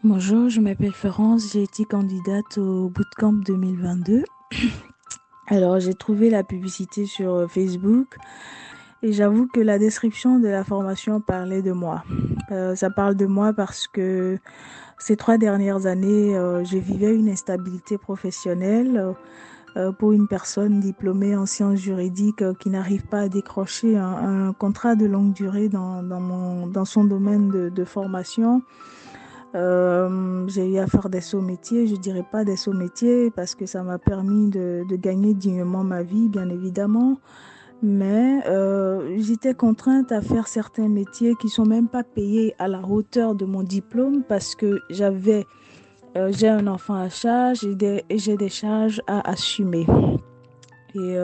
Bonjour, je m'appelle Florence, j'ai été candidate au Bootcamp 2022. Alors, j'ai trouvé la publicité sur Facebook et j'avoue que la description de la formation parlait de moi. Ça parle de moi parce que ces 3 dernières années, je vivais une instabilité professionnelle pour une personne diplômée en sciences juridiques qui n'arrive pas à décrocher un contrat de longue durée dans son domaine de formation. J'ai eu à faire des sauts métiers, je dirais pas des sauts métiers parce que ça m'a permis de gagner dignement ma vie, bien évidemment. Mais j'étais contrainte à faire certains métiers qui sont même pas payés à la hauteur de mon diplôme parce que j'ai un enfant à charge et j'ai des charges à assumer. Et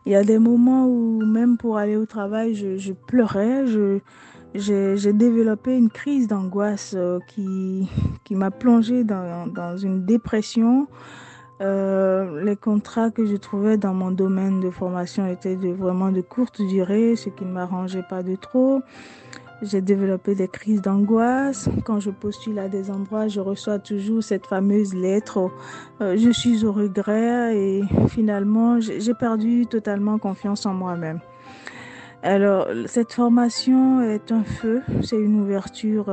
il y a des moments où même pour aller au travail, je pleurais, j'ai développé une crise d'angoisse qui m'a plongée dans une dépression. Les contrats que je trouvais dans mon domaine de formation étaient vraiment de courte durée, ce qui ne m'arrangeait pas de trop. J'ai développé des crises d'angoisse. Quand je postule à des endroits, je reçois toujours cette fameuse lettre. Je suis au regret et finalement, j'ai perdu totalement confiance en moi-même. Alors, cette formation est un feu, c'est une ouverture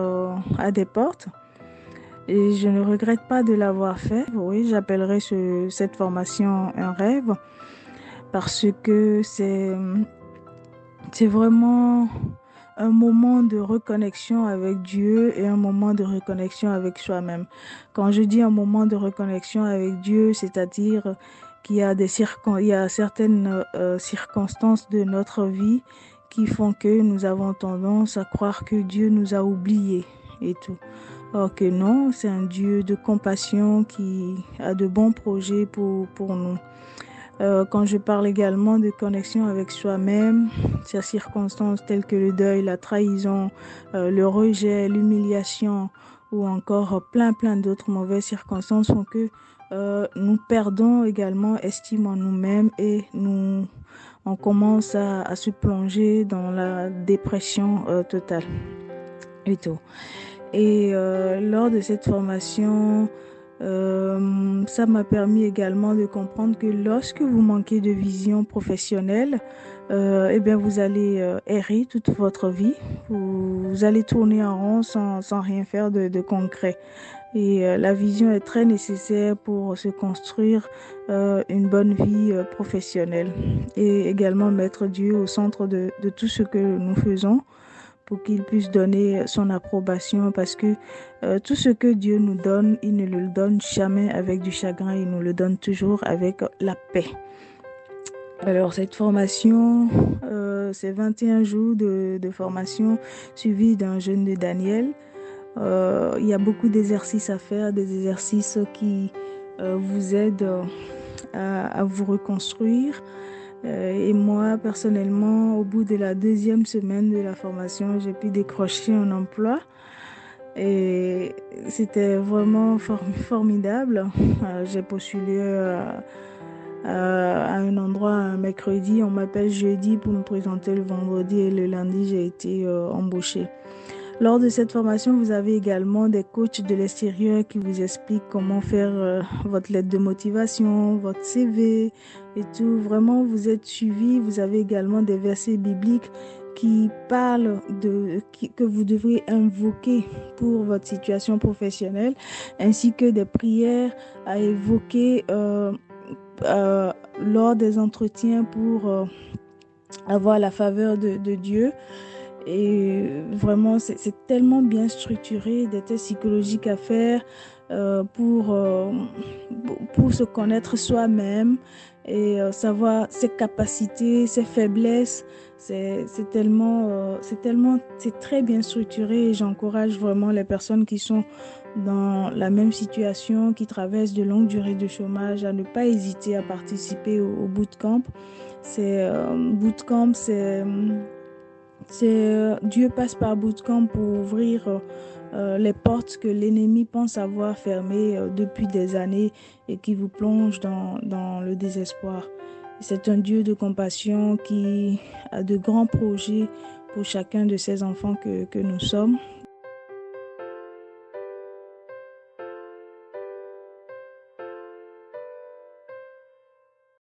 à des portes et je ne regrette pas de l'avoir fait. Oui, j'appellerais cette formation un rêve parce que c'est vraiment un moment de reconnexion avec Dieu et un moment de reconnexion avec soi-même. Quand je dis un moment de reconnexion avec Dieu, c'est-à-dire qu'il y a il y a certaines circonstances de notre vie qui font que nous avons tendance à croire que Dieu nous a oubliés et tout. Or que non, c'est un Dieu de compassion qui a de bons projets pour nous. Quand je parle également de connexion avec soi-même, ces circonstances telles que le deuil, la trahison, le rejet, l'humiliation ou encore plein d'autres mauvaises circonstances font que nous perdons également estime en nous-mêmes et on commence à se plonger dans la dépression totale et tout. Et lors de cette formation, ça m'a permis également de comprendre que lorsque vous manquez de vision professionnelle, eh bien vous allez errer toute votre vie. Vous allez tourner en rond sans rien faire de concret. Et la vision est très nécessaire pour se construire une bonne vie professionnelle et également mettre Dieu au centre de tout ce que nous faisons pour qu'il puisse donner son approbation parce que tout ce que Dieu nous donne, il ne le donne jamais avec du chagrin, il nous le donne toujours avec la paix. Alors cette formation, c'est 21 jours de formation suivi d'un jeûne de Daniel. Il y a beaucoup d'exercices à faire, des exercices qui vous aident à vous reconstruire. Et moi, personnellement, au bout de la 2e semaine de la formation, j'ai pu décrocher un emploi. Et c'était vraiment formidable. J'ai postulé à un endroit un mercredi. On m'appelle jeudi pour me présenter le vendredi et le lundi, j'ai été embauchée. Lors de cette formation, vous avez également des coachs de l'extérieur qui vous expliquent comment faire votre lettre de motivation, votre CV et tout. Vraiment, vous êtes suivi. Vous avez également des versets bibliques qui parlent que vous devrez invoquer pour votre situation professionnelle, ainsi que des prières à évoquer lors des entretiens pour avoir la faveur de Dieu. Et vraiment, c'est tellement bien structuré, des tests psychologiques à faire pour se connaître soi-même et savoir ses capacités, ses faiblesses. C'est très bien structuré et j'encourage vraiment les personnes qui sont dans la même situation, qui traversent de longues durées de chômage, à ne pas hésiter à participer au bootcamp. Bootcamp, Dieu passe par bootcamp pour ouvrir les portes que l'ennemi pense avoir fermées depuis des années et qui vous plonge dans le désespoir. C'est un Dieu de compassion qui a de grands projets pour chacun de ses enfants que nous sommes.